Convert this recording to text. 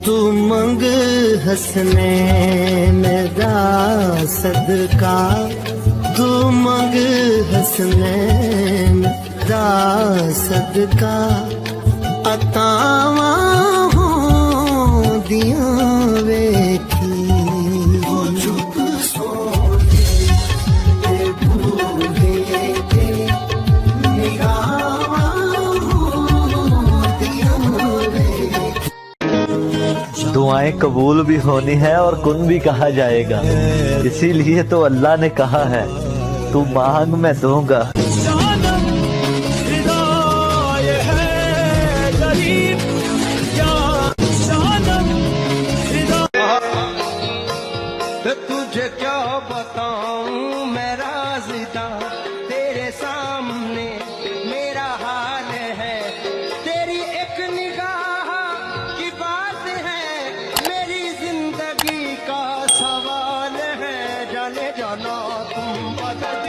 तू मंग हसनैन दा सदका, तू मंग हसनैन दा सदका, अतावा होंदियां वेखी। दुआएं कबूल भी होनी है और कुन भी कहा जाएगा, इसीलिए तो अल्लाह ने कहा है तू मांग मैं दूंगा। तुझे क्या बताऊं मैं राज़िदा, तेरे सामने मेरा हाल है। तेरी एक निगाह की बात है, मेरी जिंदगी का सवाल है। जाने जाना तुम बदल